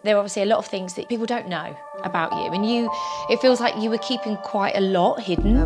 There are obviously a lot of things that people don't know about you, and it feels like you were keeping quite a lot hidden.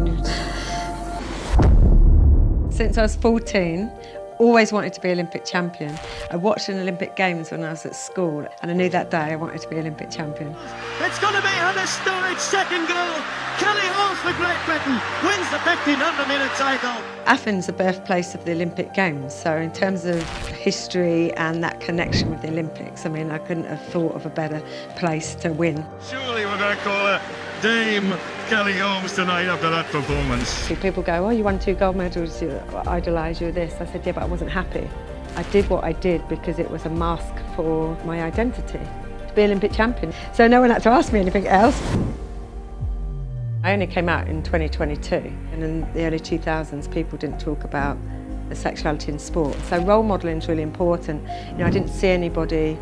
Since I was 14, always wanted to be Olympic champion. I watched an Olympic Games when I was at school, and I knew that day I wanted to be Olympic champion. It's going to be an historic second goal. Kelly Holmes for Great Britain wins the 1500-metre title. Athens, the birthplace of the Olympic Games, so in terms of history and that connection with the Olympics, I mean, I couldn't have thought of a better place to win. Surely we're going to call her Dame Kelly Holmes tonight after that performance. People go, oh, you won 2 gold medals, you idolise, you're this. I said, yeah, but I wasn't happy. I did what I did because it was a mask for my identity, to be Olympic champion. So no one had to ask me anything else. I only came out in 2022, and in the early 2000s, people didn't talk about the sexuality in sport. So role modelling is really important. You know, I didn't see anybody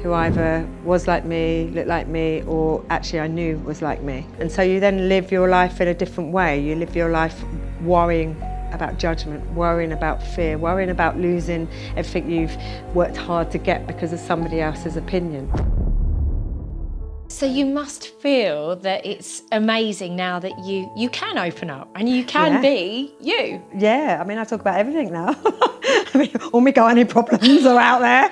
who either was like me, looked like me, or actually I knew was like me. And so you then live your life in a different way. You live your life worrying about judgment, worrying about fear, worrying about losing everything you've worked hard to get because of somebody else's opinion. So you must feel that it's amazing now that you can open up and you can be you. Yeah, I mean, I talk about everything now. I mean, all my gynae problems are out there.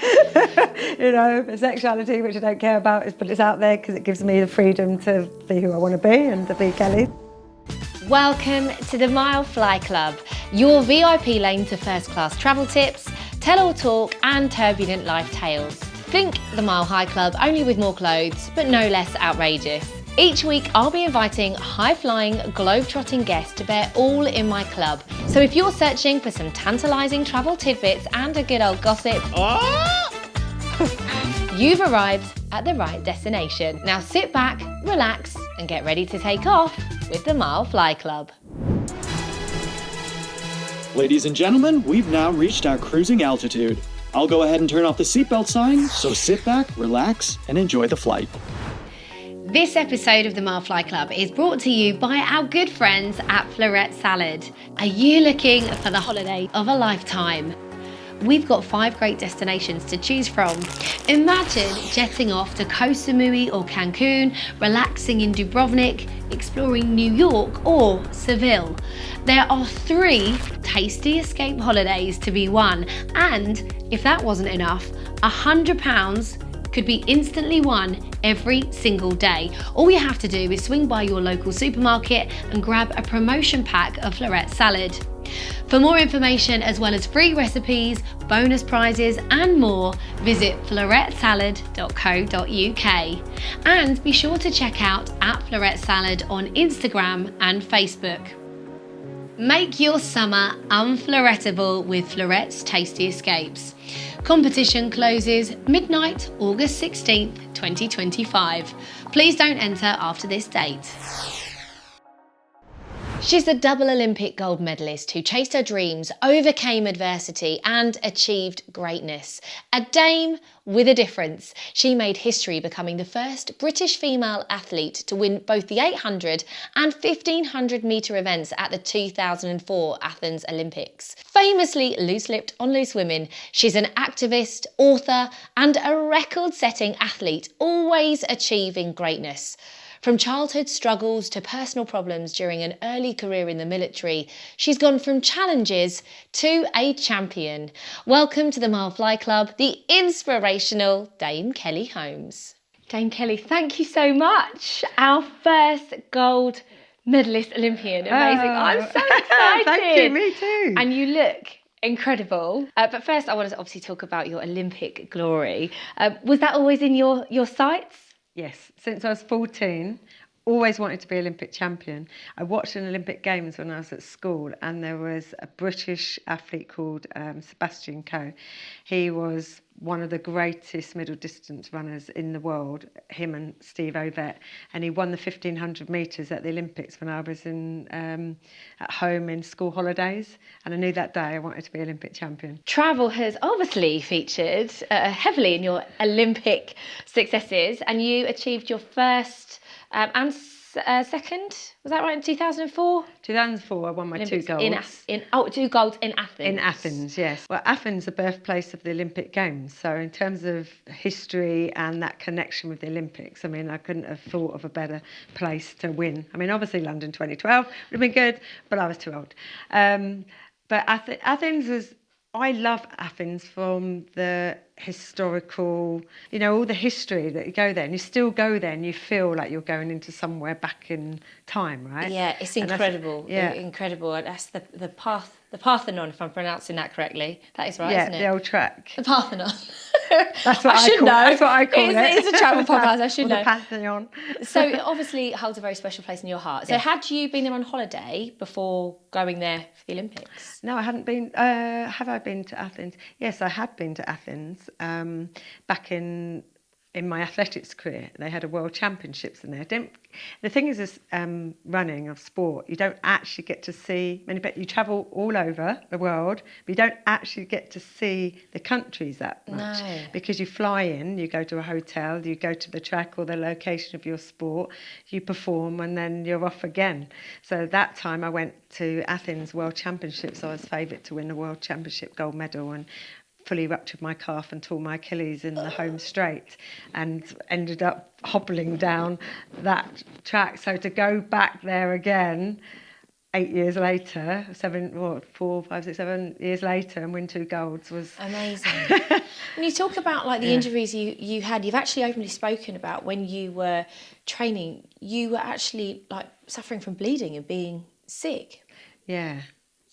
You know, sexuality, which I don't care about, but it's out there because it gives me the freedom to be who I want to be and to be Kelly. Welcome to the Mile Fly Club, your VIP lane to first class travel tips, tell-all talk and turbulent life tales. Think the Mile High Club, only with more clothes, but no less outrageous. Each week I'll be inviting high-flying, globe-trotting guests to bear all in my club. So if you're searching for some tantalising travel tidbits and a good old gossip, you've arrived at the right destination. Now sit back, relax and get ready to take off with the Mile Fly Club. Ladies and gentlemen, we've now reached our cruising altitude. I'll go ahead and turn off the seatbelt sign, so sit back, relax, and enjoy the flight. This episode of the Mile Fly Club is brought to you by our good friends at Florette Salad. Are you looking for the holiday of a lifetime? We've got 5 great destinations to choose from. Imagine jetting off to Koh Samui or Cancun, relaxing in Dubrovnik, exploring New York or Seville. There are 3 tasty escape holidays to be won, and if that wasn't enough, £100 could be instantly won every single day. All you have to do is swing by your local supermarket and grab a promotion pack of Florette Salad. For more information, as well as free recipes, bonus prizes and more, visit florettesalad.co.uk. And be sure to check out @Florette Salad on Instagram and Facebook. Make your summer unflorettable with Florette's Tasty Escapes. Competition closes midnight, August 16th, 2025. Please don't enter after this date. She's a double Olympic gold medalist who chased her dreams, overcame adversity and achieved greatness. A dame with a difference. She made history becoming the first British female athlete to win both the 800 and 1500 metre events at the 2004 Athens Olympics. Famously loose-lipped on Loose Women, she's an activist, author and a record-setting athlete, always achieving greatness. From childhood struggles to personal problems during an early career in the military, she's gone from challenges to a champion. Welcome to the Mile Fly Club, the inspirational Dame Kelly Holmes. Dame Kelly, thank you so much. Our first gold medalist Olympian. Amazing. I'm so excited. Thank you, me too. And you look incredible. But first I want to obviously talk about your Olympic glory. Was that always in your sights? Yes, since I was 14, always wanted to be Olympic champion. I watched an Olympic Games when I was at school, and there was a British athlete called Sebastian Coe. He was one of the greatest middle distance runners in the world, him and Steve Ovett, and he won the 1500 metres at the Olympics when I was at home in school holidays, and I knew that day I wanted to be Olympic champion. Travel has obviously featured heavily in your Olympic successes, and you achieved your first and second. Was that right, in 2004? 2004, I won my 2 golds. 2 golds in Athens. In Athens, yes. Well, Athens is the birthplace of the Olympic Games. So in terms of history and that connection with the Olympics, I mean, I couldn't have thought of a better place to win. I mean, obviously London 2012 would have been good, but I was too old. But Athens was... I love Athens from the historical, you know, all the history that you go there, and you still go there and you feel like you're going into somewhere back in time, right? Yeah, it's incredible. Yeah. Incredible. That's the Parthenon, if I'm pronouncing that correctly. That is right, Yeah, isn't it? the old track. The Parthenon. That's what I should call know. That's what I call it. It's a travel podcast, I should Or know. the Pantheon. So it obviously holds a very special place in your heart. So Yes. had you been there on holiday before going there for the Olympics? No, I hadn't been. Have I been to Athens? Yes, I had been to Athens back in my athletics career. They had a world championships in there. The thing is, this running of sport, you don't actually get to see. You travel all over the world, but you don't actually get to see the countries that much. No. Because you fly in, you go to a hotel, you go to the track or the location of your sport, you perform, and then you're off again. So that time I went to Athens World Championships. I was favourite to win the World Championship gold medal, and fully ruptured my calf and tore my Achilles in the home straight, and ended up hobbling down that track. So to go back there again 8 years later, 4, 5, 6, 7 years later, and win 2 golds was Amazing. When you talk about like the injuries you had, you've actually openly spoken about when you were training, you were actually like suffering from bleeding and being sick. Yeah,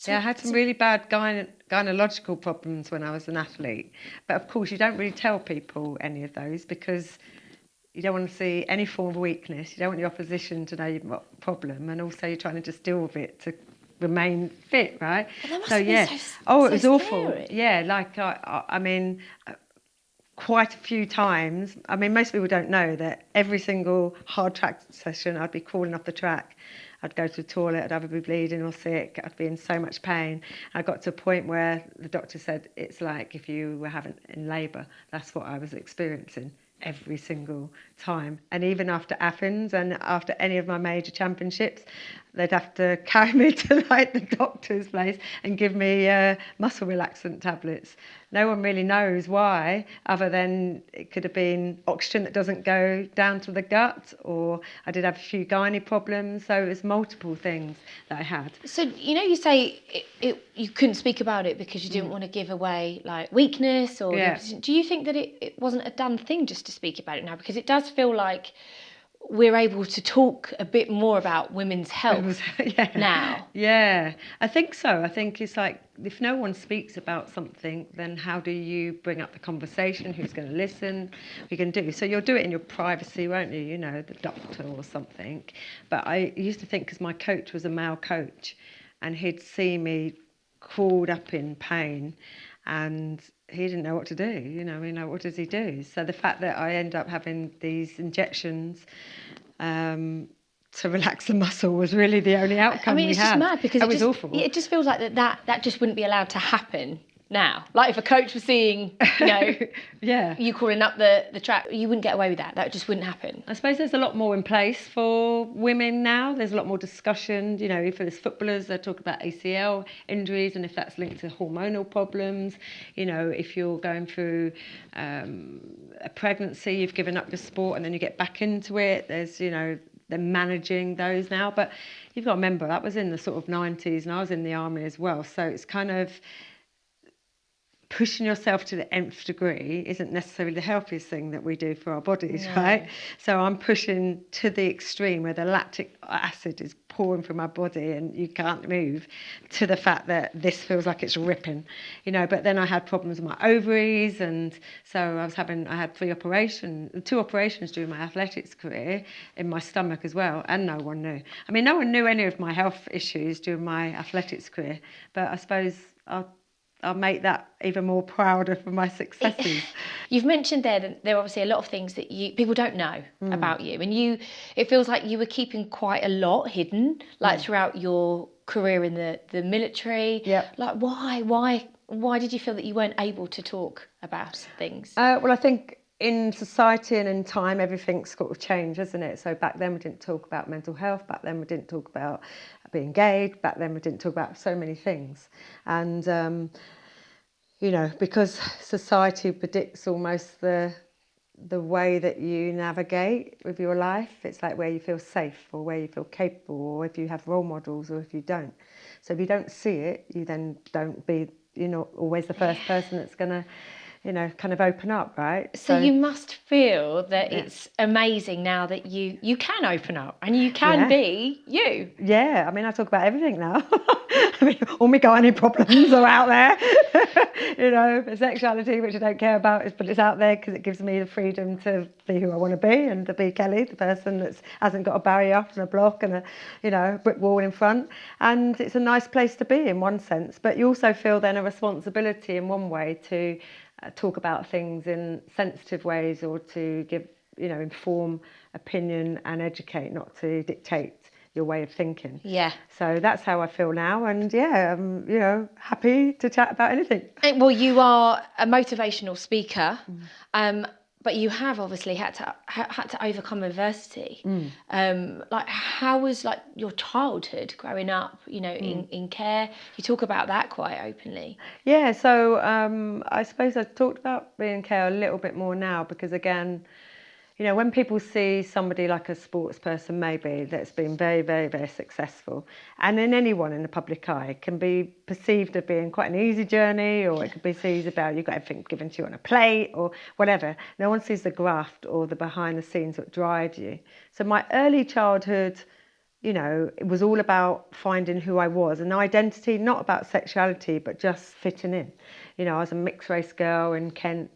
I had some really bad gynecological problems when I was an athlete. But of course, you don't really tell people any of those because you don't want to see any form of weakness. You don't want your opposition to know you've got a problem, and also you're trying to just deal with it to remain fit, right? But that must have been it was awful. scary. Yeah, like I mean, quite a few times. I mean, most people don't know that every single hard track session, I'd be crawling off the track. I'd go to the toilet, I'd either be bleeding or sick, I'd be in so much pain. I got to a point where the doctor said it's like if you were having in labour. That's what I was experiencing every single time. And even after Athens and after any of my major championships, they'd have to carry me to like the doctor's place and give me muscle relaxant tablets. No one really knows why, other than it could have been oxygen that doesn't go down to the gut, or I did have a few gynae problems. So it was multiple things that I had. So, you know, you say you couldn't speak about it because you didn't want to give away like weakness or... Yeah. Do you think that it wasn't a done thing just to speak about it now? Because it does feel like we're able to talk a bit more about women's health now. Yeah, I think so. I think it's like if no one speaks about something, then how do you bring up the conversation? Who's going to listen? What you can do? So you'll do it in your privacy, won't you? You know, the doctor or something. But I used to think, because my coach was a male coach, and he'd see me crawled up in pain, and he didn't know what to do. You know, what does he do? So the fact that I end up having these injections to relax the muscle was really the only outcome we had. I mean, it's just mad because it was awful. It just feels like that just wouldn't be allowed to happen now. Like if a coach was seeing, you know, you crawling up the track, you wouldn't get away with that. That just wouldn't happen. I suppose there's a lot more in place for women now. There's a lot more discussion. You know, if there's footballers, they talk about ACL injuries and if that's linked to hormonal problems. You know, if you're going through a pregnancy, you've given up your sport and then you get back into it. There's, you know, they're managing those now. But you've got to remember, that was in the sort of 90s and I was in the army as well. So it's kind of... pushing yourself to the nth degree isn't necessarily the healthiest thing that we do for our bodies, right? So I'm pushing to the extreme where the lactic acid is pouring through my body and you can't move, to the fact that this feels like it's ripping, you know. But then I had problems with my ovaries, and so I had 2 operations during my athletics career in my stomach as well, and no one knew. I mean, no one knew any of my health issues during my athletics career, but I suppose I'll make that even more prouder for my successes. You've mentioned there that there are obviously a lot of things that people don't know about you, and it feels like you were keeping quite a lot hidden, like throughout your career in the military. Yep. Like why did you feel that you weren't able to talk about things? Well, I think in society and in time, everything's sort of changed, hasn't it? So back then we didn't talk about mental health, back then we didn't talk about being gay, back then we didn't talk about so many things. And, you know, because society predicts almost the way that you navigate with your life, it's like where you feel safe or where you feel capable, or if you have role models or if you don't. So if you don't see it, you then you're not always the first person that's going to, you know, kind of open up, right? So you must feel that it's amazing now that you can open up and you can be you. Yeah, I mean, I talk about everything now. I mean, all my gynae problems are out there. You know, sexuality, which I don't care about, but it's out there because it gives me the freedom to be who I want to be and to be Kelly, the person that hasn't got a barrier and a block and a brick wall in front. And it's a nice place to be in one sense, but you also feel then a responsibility in one way to talk about things in sensitive ways, or to give, you know, inform opinion and educate, not to dictate your way of thinking. Yeah. So that's how I feel now, and I'm, you know, happy to chat about anything. Well, you are a motivational speaker, but you have obviously had to overcome adversity. Like, how was like your childhood growing up? You know, in care. You talk about that quite openly. Yeah. So I suppose I talked about being in care a little bit more now because, again, you know, when people see somebody like a sports person maybe that's been very, very, very successful, and then anyone in the public eye, it can be perceived as being quite an easy journey, or it could be seen about you've got everything given to you on a plate or whatever. No one sees the graft or the behind the scenes that drive you. So my early childhood, you know, it was all about finding who I was, an identity, not about sexuality, but just fitting in. You know, I was a mixed race girl in Kent,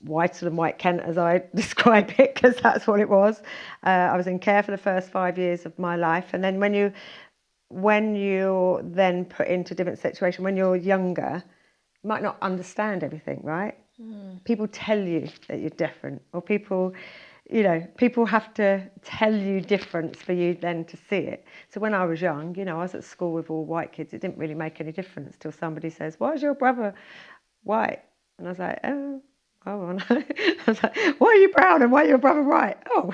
whiter than white Kent, as I describe it, because that's what it was. I was in care for the first 5 years of my life, and then when you're then put into a different situation, when you're younger, you might not understand everything, right? People tell you that you're different, or people have to tell you difference for you then to see it. So when I was young, you know, I was at school with all white kids. It didn't really make any difference till somebody says, "Why is your brother white?" And I was like, "Oh, no." I was like, "Why are you brown and why are your brother white?" "Oh,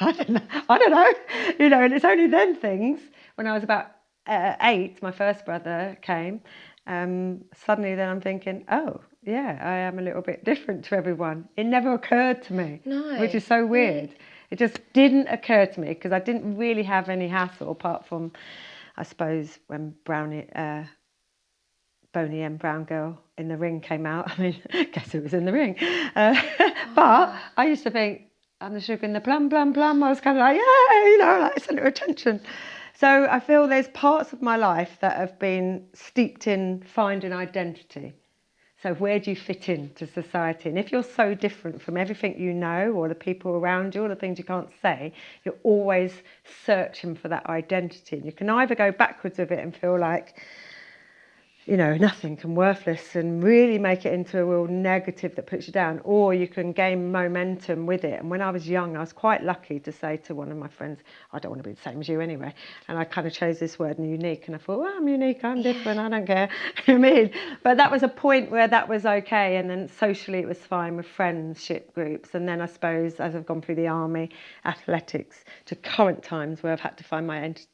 I don't know." You know, and it's only then things, when I was about 8, my first brother came, suddenly then I'm thinking, oh, yeah, I am a little bit different to everyone. It never occurred to me, which is so weird. It just didn't occur to me because I didn't really have any hassle apart from, I suppose, when Boney M. Brown Girl in the Ring came out. I mean, guess who was in the ring? But I used to think, I'm the sugar in the plum, plum, plum. I was kind of like, yeah, you know, like centre of attention. So I feel there's parts of my life that have been steeped in finding identity. So where do you fit into society? And if you're so different from everything you know, or the people around you, or the things you can't say, you're always searching for that identity. And you can either go backwards with it and feel like, you know, nothing and worthless, and really make it into a real negative that puts you down, or you can gain momentum with it. And when I was young, I was quite lucky to say to one of my friends, I don't want to be the same as you anyway. And I kind of chose this word, unique, and I thought, well, I'm unique, I'm different, I don't care. I mean, but that was a point where that was okay, and then socially it was fine with friendship groups. And then I suppose as I've gone through the army, athletics, to current times where I've had to find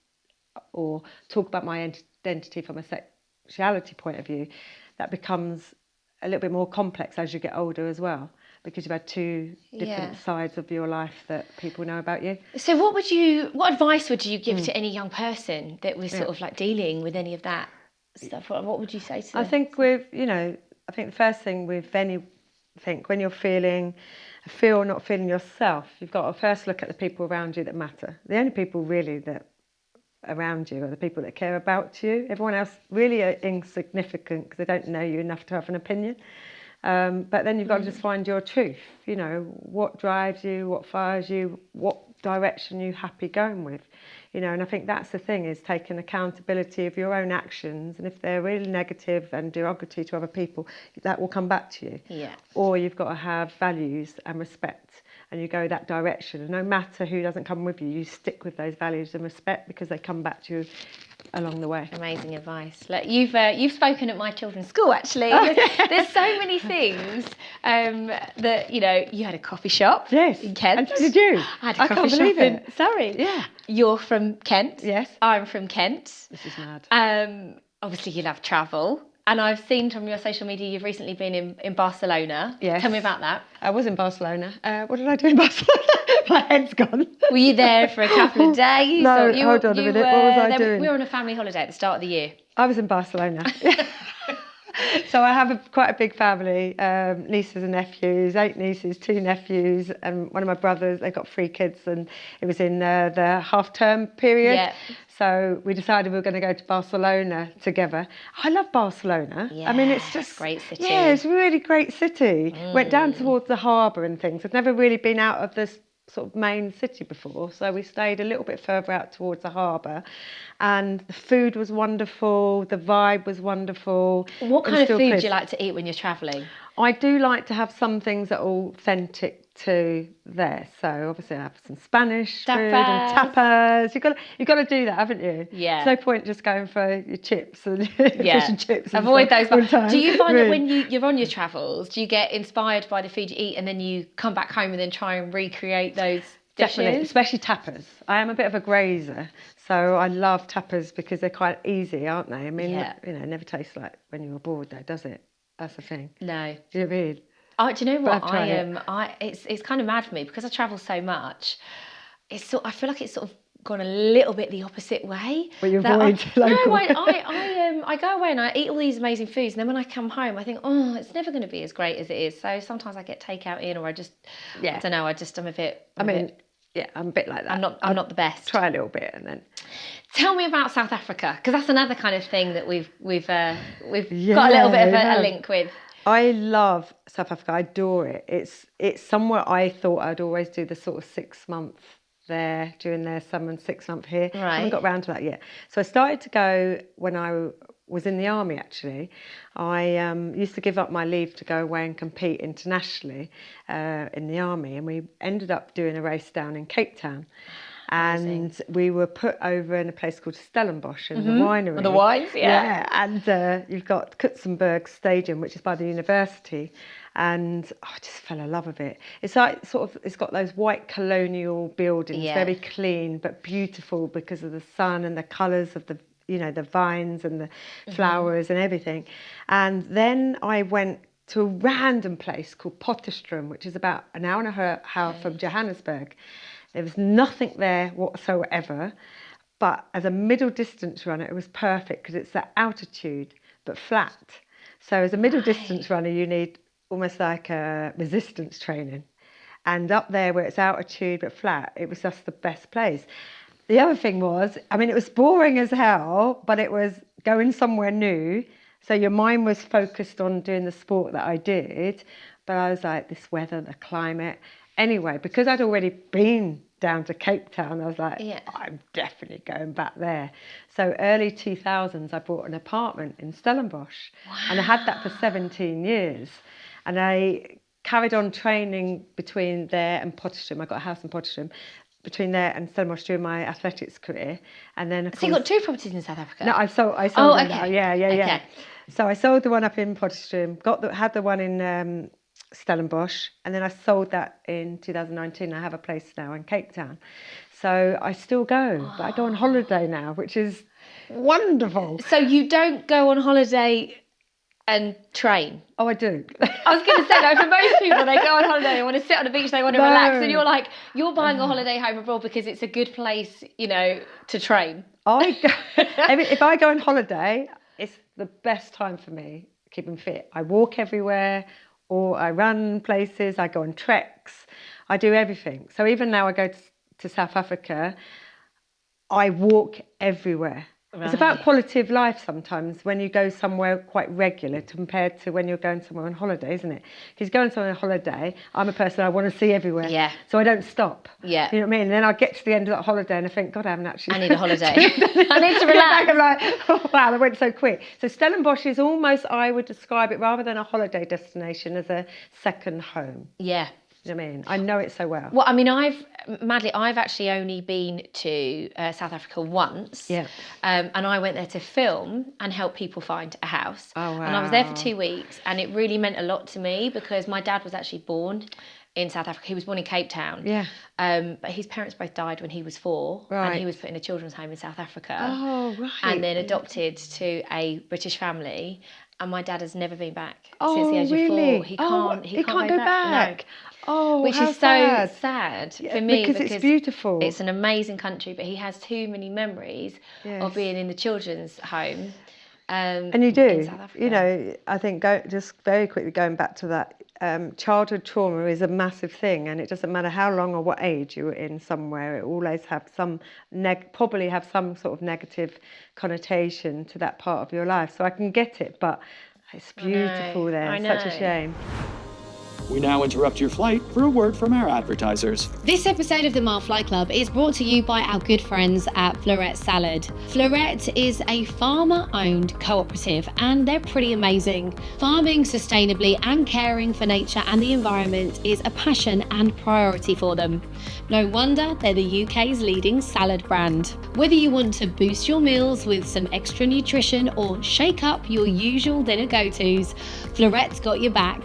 or talk about my identity from a sexuality point of view, that becomes a little bit more complex as you get older as well, because you've had two different sides of your life that people know about you. So what advice would you give to any young person that was sort of like dealing with any of that stuff? What would you say to them? I think the first thing with anything, when you're feel or not feeling yourself, you've got to first look at the people around you that matter. The only people really that around you are the people that care about you. Everyone else really are insignificant because they don't know you enough to have an opinion. But then you've got to just find your truth. You know, what drives you, what fires you, what direction you're happy going with. You know, and I think that's the thing, is taking accountability of your own actions. And if they're really negative and derogatory to other people, that will come back to you. Yeah. Or you've got to have values and respect, and you go that direction. And no matter who doesn't come with you, you stick with those values and respect, because they come back to you along the way. Amazing advice. Like you've spoken at my children's school actually. There's so many things that you had a coffee shop. Yes. In Kent. And so did you. I had a coffee can't shop believe in it. Surrey. Yeah. You're from Kent. Yes. I'm from Kent. This is mad. Obviously you love travel. And I've seen from your social media you've recently been in Barcelona. Yes. Tell me about that. I was in Barcelona. What did I do in Barcelona? My head's gone. Were you there for a couple of days? No, or hold on a minute. What was I doing? We were on a family holiday at the start of the year. I was in Barcelona. So I have quite a big family, nieces and nephews, 8 nieces, 2 nephews, and one of my brothers. They've got 3 kids, and it was in the half-term period. Yeah. So we decided we were going to go to Barcelona together. I love Barcelona. Yeah, I mean, it's just great city. Yeah, it's a really great city. Went down towards the harbour and things. I'd never really been out of this sort of main city before, so we stayed a little bit further out towards the harbour, and the food was wonderful, the vibe was wonderful. What kind of food do you like to eat when you're travelling? I do like to have some things that are authentic to there. So obviously I have some Spanish food and tapas. You've got to do that, haven't you? Yeah. There's no point just going for your chips and fish and chips. And avoid stuff those. all the Do you find time. that when you're on your travels, do you get inspired by the food you eat and then you come back home and then try and recreate those dishes? Definitely, especially tapas. I am a bit of a grazer, so I love tapas because they're quite easy, aren't they? I mean, it never tastes like when you're abroad, though, does it? That's the thing. No. Do you know what I mean? Do you know what? But It's kind of mad for me because I travel so much. I feel like it's sort of gone a little bit the opposite way. But you avoid local. No, I go away and I eat all these amazing foods, and then when I come home, I think, oh, it's never going to be as great as it is. So sometimes I get takeout in, or I just, I don't know. I'm a bit. I'm a bit like that. I'm not the best. Try a little bit and then. Tell me about South Africa, because that's another kind of thing that we've got a little bit of a link with. I love South Africa. I adore it. It's somewhere I thought I'd always do the sort of 6 month there during their summer and 6 month here. Right. I haven't got around to that yet. So I started to go when I was in the army, actually. I used to give up my leave to go away and compete internationally in the army, and we ended up doing a race down in Cape Town. And we were put over in a place called Stellenbosch in the winery. The wines, yeah. And you've got Kutsenberg Stadium, which is by the university. And I just fell in love with it. It's like it's got those white colonial buildings, very clean but beautiful because of the sun and the colours of the vines and the flowers and everything. And then I went to a random place called Potchefstroom, which is about an hour and a half from Johannesburg. There was nothing there whatsoever, but as a middle distance runner, it was perfect because it's that altitude but flat. So as a middle distance runner, you need almost like a resistance training. And up there where it's altitude but flat, it was just the best place. The other thing was, it was boring as hell, but it was going somewhere new. So your mind was focused on doing the sport that I did. But I was like, this weather, the climate. Anyway, because I'd already been down to Cape Town, I was like, I'm definitely going back there. So early 2000s, I bought an apartment in Stellenbosch. Wow. And I had that for 17 years. And I carried on training between there and Potchefstroom. I got a house in Potchefstroom. Between there and Stellenbosch during my athletics career. And then of course, you got 2 properties in South Africa? No, I sold them now. Yeah. Okay. So I sold the one up in Potchefstroom, had the one in Stellenbosch, and then I sold that in 2019. I have a place now in Cape Town. So I still go, but I go on holiday now, which is wonderful. So you don't go on holiday and train? Oh, I do. I was going to say, though, for most people, they go on holiday, they want to sit on the beach, they want to relax, and you're like, you're buying a holiday home abroad because it's a good place, to train. If I go on holiday, it's the best time for me, keeping fit. I walk everywhere, or I run places, I go on treks, I do everything. So even now I go to South Africa, I walk everywhere. Right. It's about quality of life sometimes when you go somewhere quite regular compared to when you're going somewhere on holiday, isn't it? Because going somewhere on holiday, I'm a person I want to see everywhere. Yeah. So I don't stop. Yeah. You know what I mean? And then I get to the end of that holiday and I think, God, I haven't actually... I need a holiday. I need to relax. I'm like, oh, wow, that went so quick. So Stellenbosch is almost, I would describe it, rather than a holiday destination, as a second home. Yeah. You know what I mean? I know it so well. Well, I mean, I've actually only been to South Africa once. Yeah. And I went there to film and help people find a house. Oh, wow. And I was there for 2 weeks, and it really meant a lot to me because my dad was actually born in South Africa. He was born in Cape Town. Yeah. But his parents both died when he was 4. Right. And he was put in a children's home in South Africa. Oh, right. And then adopted to a British family. And my dad has never been back Oh, since the age really? of 4. He can't go back. No. Oh, Which how is sad. so sad Yeah, for me because it's beautiful. It's an amazing country, but he has too many memories of being in the children's home. And you do, in South Africa. you know, I think just very quickly going back to that, childhood trauma is a massive thing, and it doesn't matter how long or what age you were in somewhere, it always have some probably have some sort of negative connotation to that part of your life. So I can get it, but it's beautiful there. I It's know. such a shame. We now interrupt your flight for a word from our advertisers. This episode of the Mile Fly Club is brought to you by our good friends at Florette Salad. Florette is a farmer-owned cooperative, and they're pretty amazing. Farming sustainably and caring for nature and the environment is a passion and priority for them. No wonder they're the UK's leading salad brand. Whether you want to boost your meals with some extra nutrition or shake up your usual dinner go-tos, Florette's got your back.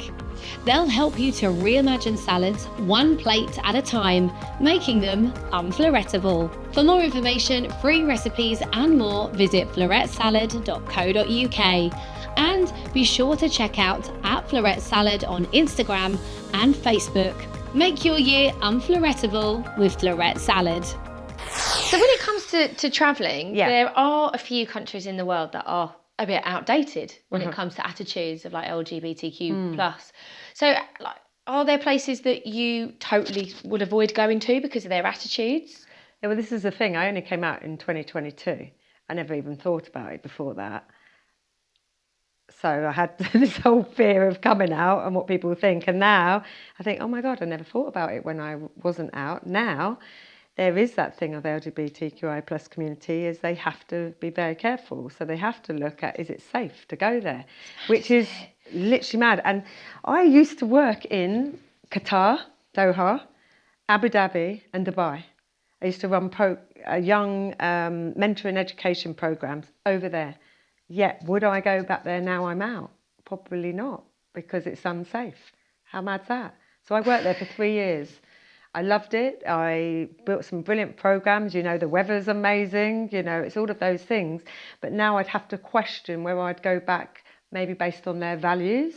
They'll help you to reimagine salads one plate at a time, making them unflorettable. For more information, free recipes and more, visit florettesalad.co.uk. And be sure to check out at Florette Salad on Instagram and Facebook. Make your year unflorettable with Florette Salad. So when it comes to travelling, there are a few countries in the world that are a bit outdated when it comes to attitudes of like LGBTQ plus. So like, are there places that you totally would avoid going to because of their attitudes? Yeah, well, this is the thing. I only came out in 2022. I never even thought about it before that. So I had this whole fear of coming out and what people think. And now I think, oh my God, I never thought about it when I wasn't out. Now there is that thing of LGBTQI plus community is they have to be very careful. So they have to look at, is it safe to go there? Which is literally mad. And I used to work in Qatar, Doha, Abu Dhabi and Dubai. I used to run young mentoring education programs over there. Yet, would I go back there now I'm out? Probably not, because it's unsafe. How mad's that? So I worked there for 3 years. I loved it. I built some brilliant programs. You know, the weather's amazing. You know, it's all of those things. But now I'd have to question whether I'd go back, maybe based on their values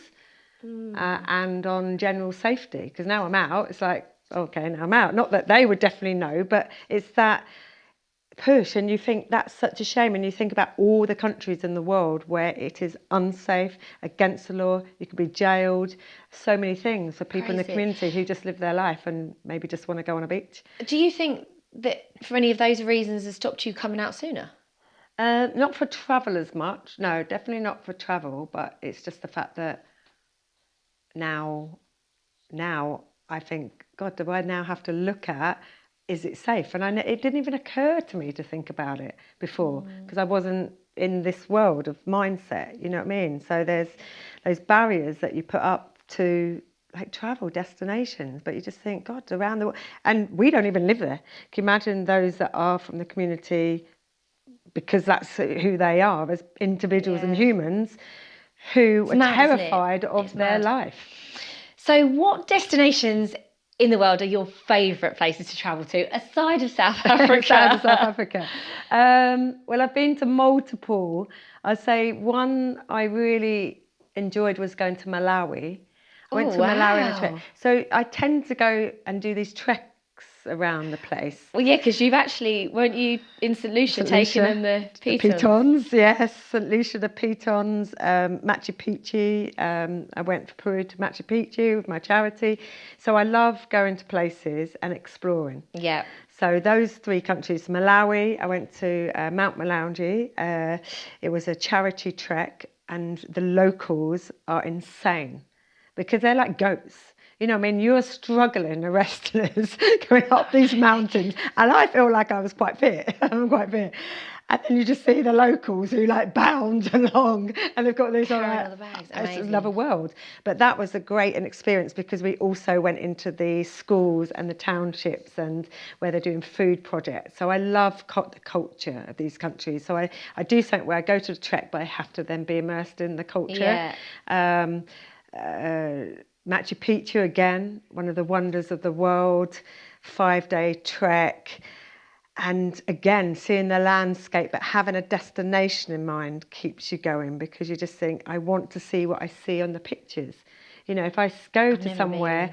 and on general safety. Because now I'm out, it's like, okay, now I'm out. Not that they would definitely know, but it's that push, and you think that's such a shame, and you think about all the countries in the world where it is unsafe, against the law, you could be jailed, so many things for people in the community who just live their life and maybe just want to go on a beach. Do you think that for any of those reasons has stopped you coming out sooner? Not for travel as much, no, definitely not for travel, but it's just the fact that now I think, God, do I now have to look at, is it safe? And it didn't even occur to me to think about it before because I wasn't in this world of mindset, you know what I mean? So there's those barriers that you put up to like travel destinations, but you just think, God, around the world, and we don't even live there. Can you imagine those that are from the community, because that's who they are as individuals and humans who are terrified of their life. So what destinations in the world are your favourite places to travel to, aside of South Africa? Aside of South Africa. Well, I've been to multiple. I'd say one I really enjoyed was going to Malawi. I went to Malawi on a trek. So I tend to go and do these treks around the place. Well, yeah, because you've actually, weren't you in St Lucia taking in the pitons? The pitons, yes. St Lucia, the pitons, Machu Picchu. I went for Peru to Machu Picchu with my charity. So I love going to places and exploring. Yeah. So those 3 countries, Malawi, I went to Mount Malawi. It was a charity trek, and the locals are insane because they're like goats. You know, I mean, you're struggling, the rest of us, going up these mountains. And I feel like I was quite fit. I'm quite fit. And then you just see the locals who like bound along, and they've got these Carrying all the bags. It's Amazing. another world. But that was a great experience because we also went into the schools and the townships and where they're doing food projects. So I love the culture of these countries. So I do something where I go to the trek, but I have to then be immersed in the culture. Yeah. Machu Picchu again, one of the wonders of the world, 5-day trek. And again, seeing the landscape, but having a destination in mind keeps you going because you just think, I want to see what I see on the pictures. You know, if I go to somewhere,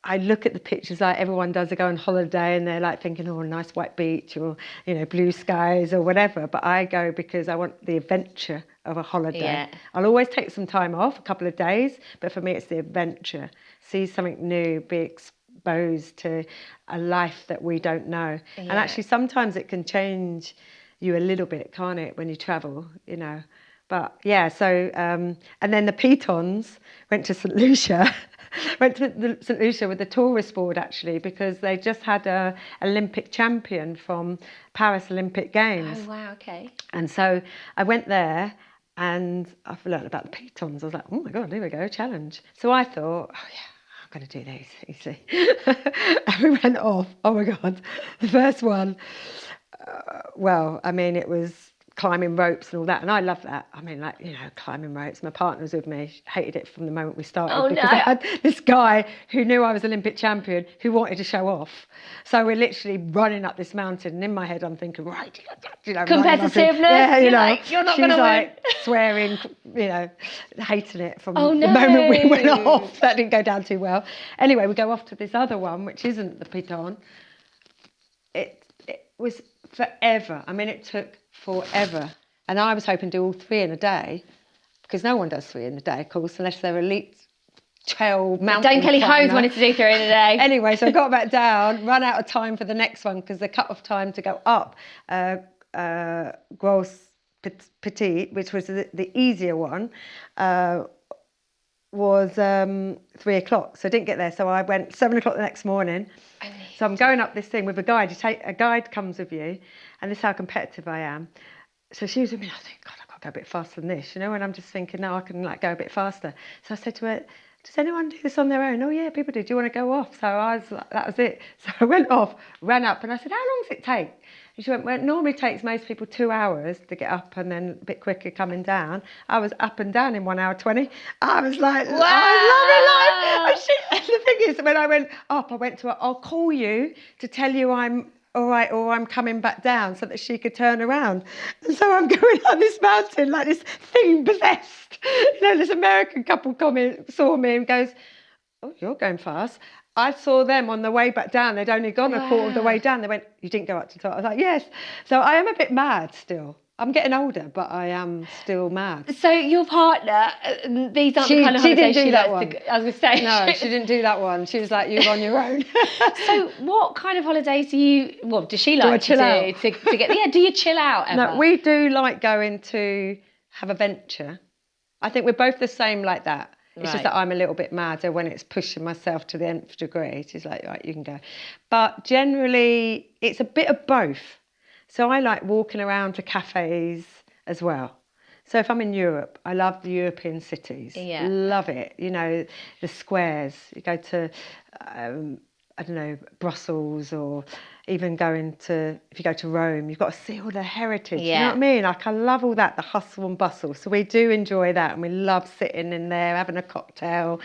I look at the pictures like everyone does. They go on holiday and they're like thinking, oh, a nice white beach or, you know, blue skies or whatever. But I go because I want the adventure of a holiday. Yeah. I'll always take some time off, a couple of days. But for me, it's the adventure. See something new, be exposed to a life that we don't know. Yeah. And actually, sometimes it can change you a little bit, can't it, when you travel, you know. But yeah, so, and then the Pitons went to St. Lucia. Went to St. Lucia with the tourist board, actually, because they just had a Olympic champion from Paris Olympic Games. Oh, wow, okay. And so I went there and I've learned about the Pitons. I was like, oh my God, here we go, challenge. So I thought, oh yeah, I'm going to do these, you see. And we went off. Oh my God. The first one, well, I mean, it was climbing ropes and all that, and I love that. I mean, like, you know, climbing ropes. My partner was with me, hated it from the moment we started because I had this guy who knew I was Olympic champion who wanted to show off. So we're literally running up this mountain, and in my head I'm thinking, right, you know, competitiveness. Yeah, you know, like, you're not going to like win. Swearing, you know, hating it from Oh, the no. moment we went off. That didn't go down too well. Anyway, we go off to this other one, which isn't the Piton. It was forever. I mean, it took forever. And I was hoping to do all 3 in a day, because no one does 3 in a day, of course, unless they're elite trail mountain Don't Kelly Holmes climber. wanted to do 3 in a day. Anyway, so I got back down, ran out of time for the next one, because the cut-off time to go up, Gros Petit, which was the easier one, was 3 o'clock. So I didn't get there. So I went 7 o'clock the next morning. So I'm going up this thing with a guide. A guide comes with you, and this is how competitive I am. So she was with me, and I think, God, I've got to go a bit faster than this, you know, and I'm just thinking, no, I can like go a bit faster. So I said to her, does anyone do this on their own? Oh yeah, people do. Do you want to go off? So I was like, that was it. So I went off, ran up, and I said, how long does it take? And she went, well, it normally takes most people 2 hours to get up and then a bit quicker coming down. I was up and down in 1 hour 20. I was like, wow. I love it. And the thing is, when I went up, I went to her, I'll call you to tell you I'm all right, or I'm coming back down, so that she could turn around. And so I'm going up this mountain like this thing possessed. You know, this American couple saw me and goes, oh, you're going fast. I saw them on the way back down. They'd only gone a quarter of the way down. They went, you didn't go up to the top. I was like, yes. So I am a bit mad still. I'm getting older, but I am still mad. So your partner, these aren't the kind of holidays she likes to, I was going to say. No, she didn't do that one. She was like, you're on your own. So what kind of holidays does she like to do? To get, yeah, do you chill out ever? No, we do like going to have a venture. I think we're both the same like that. It's just that I'm a little bit madder when it's pushing myself to the nth degree. She's like, right, you can go. But generally, it's a bit of both. So I like walking around to cafes as well. So if I'm in Europe, I love the European cities. Yeah. Love it. You know, the squares. You go to, I don't know, Brussels, or even if you go to Rome, you've got to see all the heritage. Yeah. You know what I mean? Like, I love all that, the hustle and bustle. So we do enjoy that, and we love sitting in there, having a cocktail,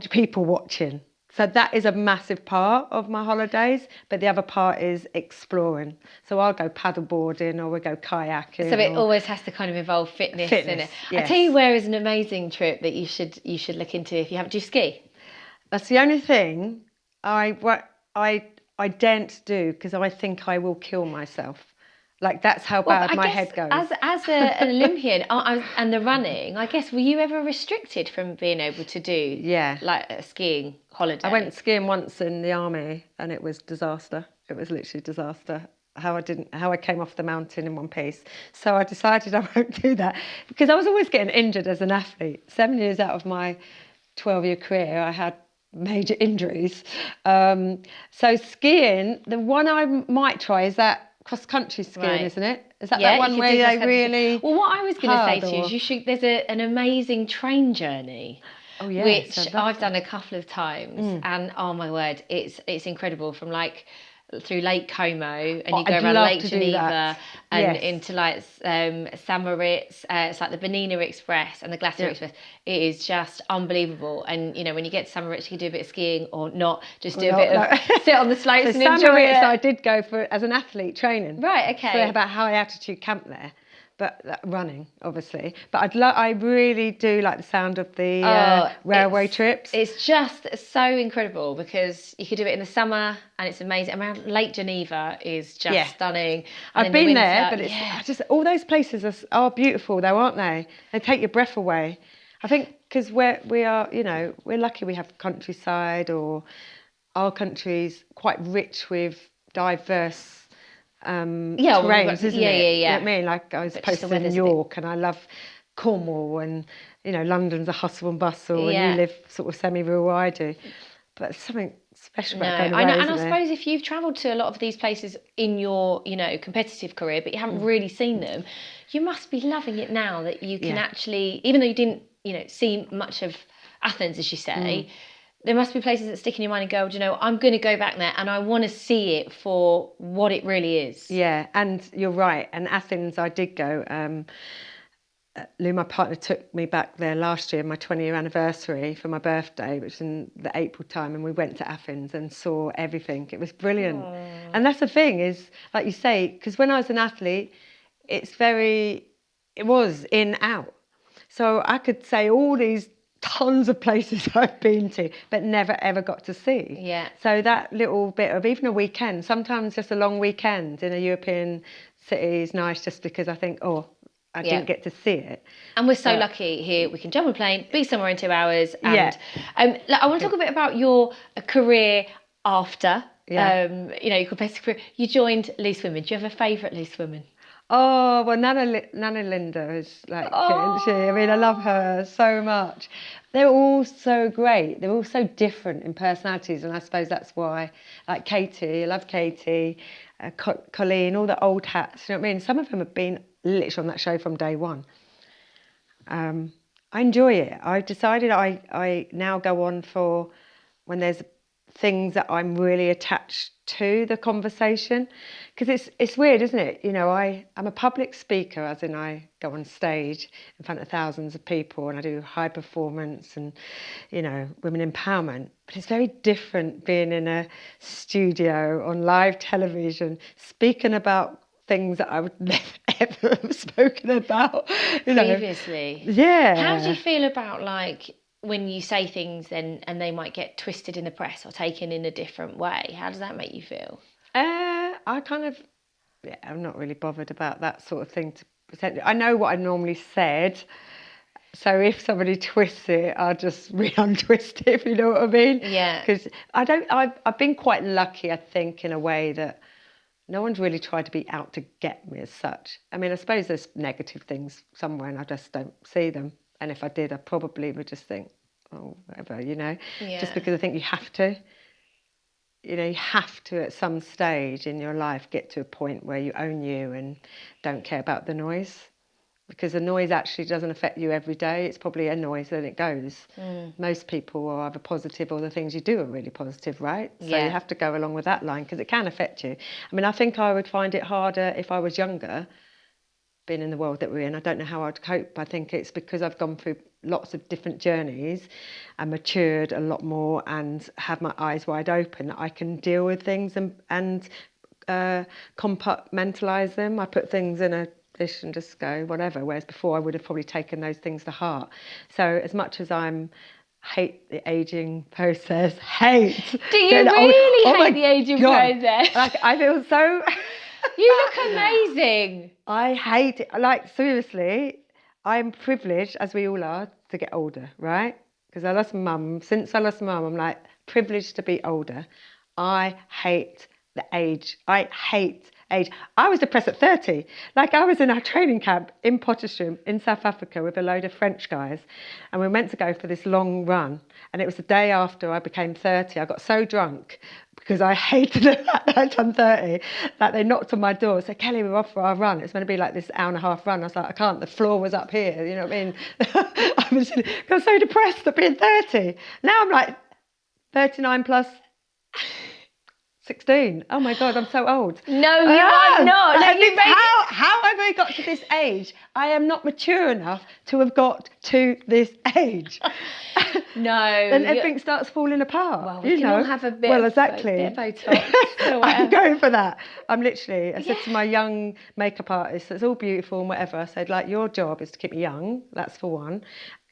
people watching. So that is a massive part of my holidays, but the other part is exploring. So I'll go paddleboarding, or we'll go kayaking. So it always has to kind of involve fitness in it. Yes. I tell you where is an amazing trip that you should look into if you haven't. Do you ski? That's the only thing I daren't do, because I think I will kill myself. Like, that's how bad my head goes. As an Olympian and the running, I guess, were you ever restricted from being able to do like a skiing holiday? I went skiing once in the army, and it was disaster. It was literally disaster. How I came off the mountain in one piece. So I decided I won't do that, because I was always getting injured as an athlete. 7 years out of my 12-year career, I had major injuries. So skiing, the one I might try is that cross-country skiing, isn't it? Is that Yeah, that one you could where do they cross-country skiing. really? Well, what I was going to say hard to you or- is there's an amazing train journey. Oh yes, Which I'd love I've to. done a couple of times, and oh my word, it's incredible. From like through Lake Como, and you go I'd around love Lake to do Geneva, that. and Yes. into like Samoritz. It's like the Bernina Express and the Glacier Yeah. Express. It is just unbelievable. And when you get to Samoritz, you can do a bit of skiing or not. Just do a bit of sit on the slopes So and enjoy Samoritz, it. I did go for as an athlete training. Right. Okay. So they have a high altitude camp there, but running obviously. But I really do like the sound of the railway trips. It's just so incredible because you could do it in the summer and it's amazing. Around Lake Geneva is just stunning. And I've in the been winter, there, but it's I just all those places are beautiful though, aren't they? They take your breath away. I think because we're lucky we have countryside, or our country's quite rich with diverse terrains, isn't it? You know what I mean? Like I was But just the posted in weather's a York, and I love Cornwall, and London's a hustle and bustle, and you live sort of semi-rural. I do, but there's something special about going away, I know, and isn't I there? suppose if you've travelled to a lot of these places in your, competitive career, but you haven't really seen them, you must be loving it now that you can actually, even though you didn't, see much of Athens, as you say, there must be places that stick in your mind and go, "Do you know, I'm going to go back there and I want to see it for what it really is." Yeah, and you're right. And Athens, I did go. Lou, my partner, took me back there last year, my 20-year anniversary for my birthday, which was in the April time, and we went to Athens and saw everything. It was brilliant. And that's the thing is, like you say, because when I was an athlete, it was in, out. So I could say all these tons of places I've been to, but never ever got to see. Yeah. So that little bit of even a weekend, sometimes just a long weekend in a European city is nice, just because I think, I didn't get to see it. And we're so lucky here. We can jump on a plane, be somewhere in 2 hours. And I want to talk a bit about your career after, your competitive career. You joined Loose Women. Do you have a favourite Loose Woman? Oh, well, Nana Linda is like, isn't she? I mean, I love her so much. They're all so great. They're all so different in personalities, and I suppose that's why, like Katie, I love Katie, Colleen, all the old hats, you know what I mean? Some of them have been literally on that show from day one. I enjoy it. I've decided I now go on for when there's things that I'm really attached to the conversation, because it's weird, isn't it? I'm a public speaker, as in I go on stage in front of thousands of people and I do high performance and women empowerment, but it's very different being in a studio on live television speaking about things that I would never ever have spoken about Previously. Yeah. How do you feel about when you say things and they might get twisted in the press or taken in a different way? How does that make you feel? I'm not really bothered about that sort of thing. I know what I normally said, so if somebody twists it, I'll just untwist it, if you know what I mean. Yeah. Because I've been quite lucky, I think, in a way that no one's really tried to be out to get me as such. I mean, I suppose there's negative things somewhere and I just don't see them. And if I did, I probably would just think, whatever, just because I think you have to. You have to, at some stage in your life, get to a point where you own you and don't care about the noise. Because the noise actually doesn't affect you every day. It's probably a noise and it goes. Most people are either positive or the things you do are really positive, right? So you have to go along with that line because it can affect you. I mean, I think I would find it harder if I was younger, being in the world that we're in. I don't know how I'd cope. I think it's because I've gone through lots of different journeys and matured a lot more and have my eyes wide open. I can deal with things and compartmentalise them. I put things in a dish and just go whatever, whereas before I would have probably taken those things to heart. So as much as hate the aging process, do you really hate the aging process? Like, I feel so you look amazing. I hate it. Like, seriously, I'm privileged, as we all are, to get older, right? Because I lost mum. Since I lost mum, I'm like privileged to be older. I hate the age. I hate age. I was depressed at 30. Like, I was in our training camp in Potchefstroom in South Africa with a load of French guys, and we were meant to go for this long run. And it was the day after I became 30. I got so drunk because I hated the fact that I turned 30, that they knocked on my door and said, Kelly, we're off for our run. It's going to be like this hour-and-a-half run. I was like, I can't. The floor was up here. You know what I mean? I was so depressed at being 30. Now I'm like 39 plus 16. Oh my God, I'm so old. No, you are not. Like, how have I got to this age? I am not mature enough to have got to this age. No. And everything starts falling apart. Well, we can all have a bit, exactly. a bit of Botox. I'm going for that. I said to my young makeup artist, it's all beautiful and whatever, I said, like, your job is to keep me young, that's for one.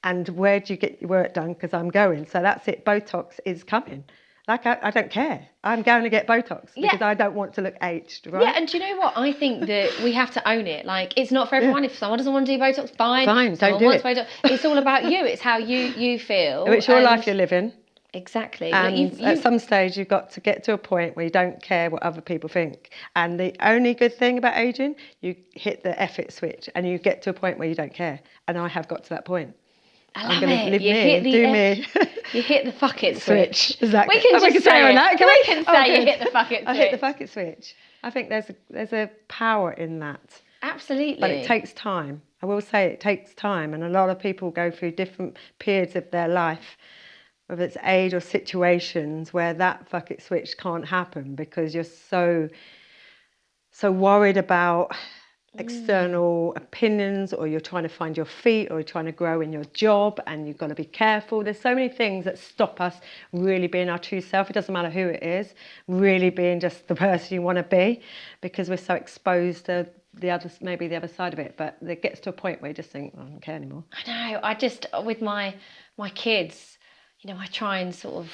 And where do you get your work done? Because I'm going. So that's it. Botox is coming. Like, I don't care. I'm going to get Botox because I don't want to look aged, right? Yeah, and do you know what? I think that we have to own it. Like, it's not for everyone. If someone doesn't want to do Botox, fine. Don't do it. Botox. It's all about you. It's how you feel. It's your life you're living. Exactly. And at some stage, you've got to get to a point where you don't care what other people think. And the only good thing about aging, you hit the F it switch and you get to a point where you don't care. And I have got to that point. I love I'm going to live me. You hit the fuck it switch. Exactly. We can just say on that. We can say you hit the fuck it switch. I hit the fuck it switch. I think there's a power in that. Absolutely. But it takes time. I will say it takes time. And a lot of people go through different periods of their life, whether it's age or situations, where that fuck it switch can't happen because you're so worried about external opinions, or you're trying to find your feet, or you're trying to grow in your job, and you've got to be careful. There's so many things that stop us really being our true self. It doesn't matter who it is, really being just the person you want to be, because we're so exposed to the other side of it. But it gets to a point where you just think, I don't care anymore. I know. I just, with my kids, you know, I try and sort of,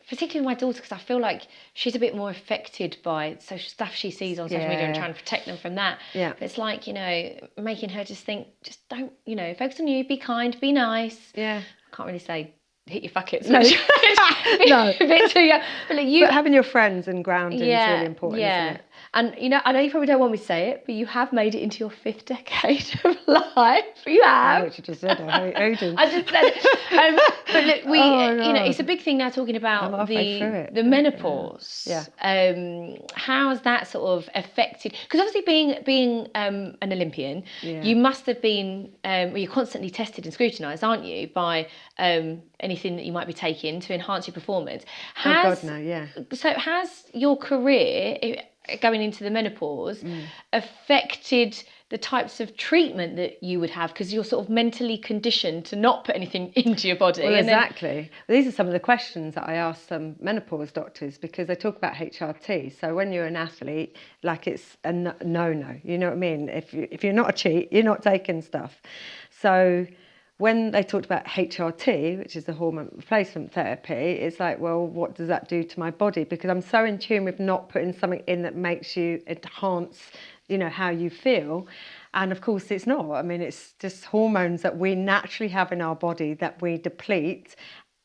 particularly my daughter, because I feel like she's a bit more affected by social stuff she sees on social media and trying to protect them from that. Yeah. But it's like, you know, making her just think, just don't, you know, focus on you, be kind, be nice. Yeah. I can't really say hit your fuck it. No. No. A bit too young. But, like, but having your friends and grounding is really important, isn't it? And, you know, I know you probably don't want me to say it, but you have made it into your 5th decade of life. You have. I literally just said it. I just said it. But look, you know, it's a big thing now talking about the menopause. Yeah. How has that sort of affected? Because obviously being an Olympian, you must have been, you're constantly tested and scrutinised, aren't you, by anything that you might be taking to enhance your performance. Oh God, no, yeah. So has your career, going into the menopause, affected the types of treatment that you would have, because you're sort of mentally conditioned to not put anything into your body? Well, exactly. These are some of the questions that I ask some menopause doctors, because they talk about HRT. So when you're an athlete, like, it's a no-no, you know what I mean? If you're not a cheat, you're not taking stuff. So when they talked about HRT, which is the hormone replacement therapy, it's like, well, what does that do to my body? Because I'm so in tune with not putting something in that makes you enhance, you know, how you feel. And of course it's not. I mean, it's just hormones that we naturally have in our body that we deplete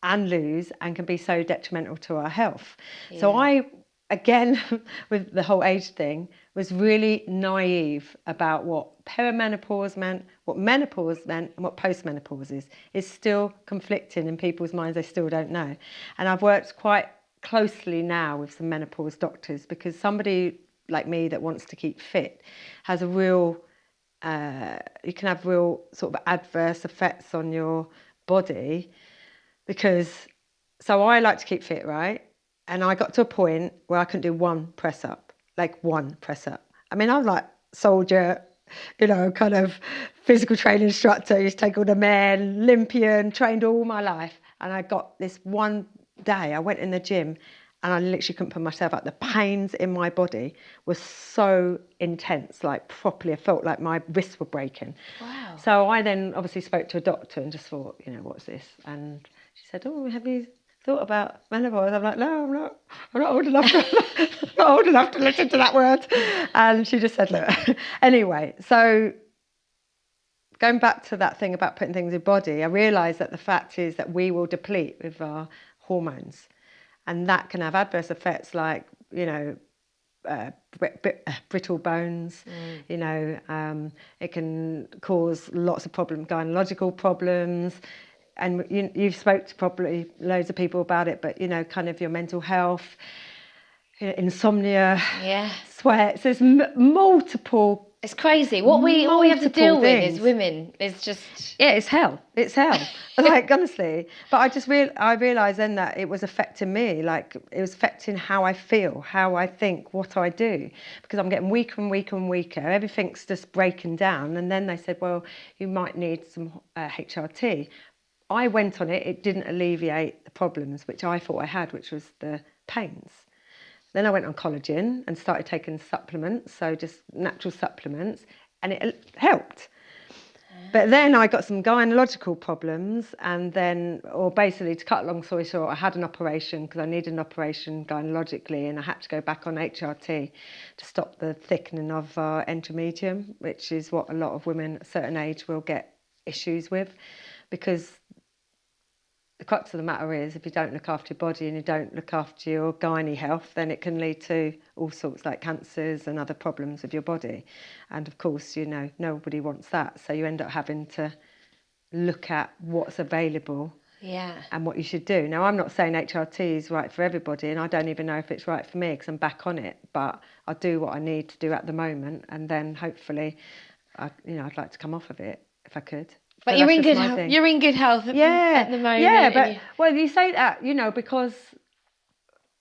and lose, and can be so detrimental to our health. Yeah. So I, again, with the whole age thing, was really naive about what perimenopause meant, what menopause meant, and what postmenopause is. It's still conflicting in people's minds. They still don't know. And I've worked quite closely now with some menopause doctors, because somebody like me that wants to keep fit has a real, you can have real sort of adverse effects on your body, because, so I like to keep fit, right? And I got to a point where I couldn't do one press up. Like one press up. I mean, I'm like soldier, you know, kind of physical training instructor, used to take all the men, Olympian, trained all my life. And I got this one day, I went in the gym and I literally couldn't put myself up. The pains in my body were so intense, like properly, I felt like my wrists were breaking. Wow. So I then obviously spoke to a doctor and just thought, you know, what's this? And she said, oh, have you thought about menopause? I'm like, no, I'm not old enough not old enough to listen to that word. And she just said, look. Anyway, so going back to that thing about putting things in your body, I realised that the fact is that we will deplete with our hormones, and that can have adverse effects like, you know, brittle bones, you know, it can cause lots of problems, gynecological problems. And you've spoke to probably loads of people about it, but, you know, kind of your mental health. insomnia, Yeah. sweats. There's multiple. It's crazy. What we have to Multiple deal with things. as women is just... Yeah, it's hell. It's hell. Like, honestly. But I realised then that it was affecting me. Like, it was affecting how I feel, how I think, what I do. Because I'm getting weaker and weaker and weaker. Everything's just breaking down. And then they said, well, you might need some HRT. I went on it. It didn't alleviate the problems, which I thought I had, which was the pains. Then I went on collagen and started taking supplements, so just natural supplements, and it helped. But then I got some gynecological problems, and then, or basically, to cut a long story short, I had an operation because I needed an operation gynecologically, and I had to go back on HRT to stop the thickening of our endometrium, which is what a lot of women at a certain age will get issues with, because the crux of the matter is, if you don't look after your body and you don't look after your gynae health, then it can lead to all sorts like cancers and other problems with your body. And of course, nobody wants that. So you end up having to look at what's available and what you should do. Now, I'm not saying HRT is right for everybody, and I don't even know if it's right for me because I'm back on it. But I do what I need to do at the moment, and then hopefully, I'd like to come off of it if I could. But you're in good health. You're in good health at the moment. Yeah, but well, you say that, because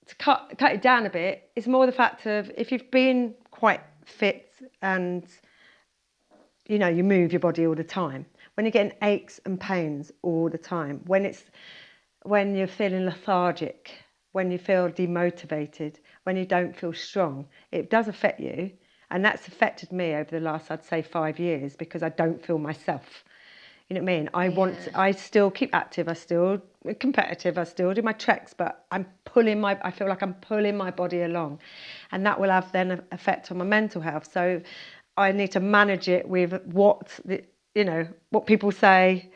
to cut it down a bit, it's more the fact of if you've been quite fit and you move your body all the time, when you're getting aches and pains all the time, when you're feeling lethargic, when you feel demotivated, when you don't feel strong, it does affect you, and that's affected me over the last, I'd say, 5 years, because I don't feel myself. You know what I mean? I still keep active, I still competitive, I still do my treks, but I feel like I'm pulling my body along, and that will have then an effect on my mental health. So I need to manage it with what people say,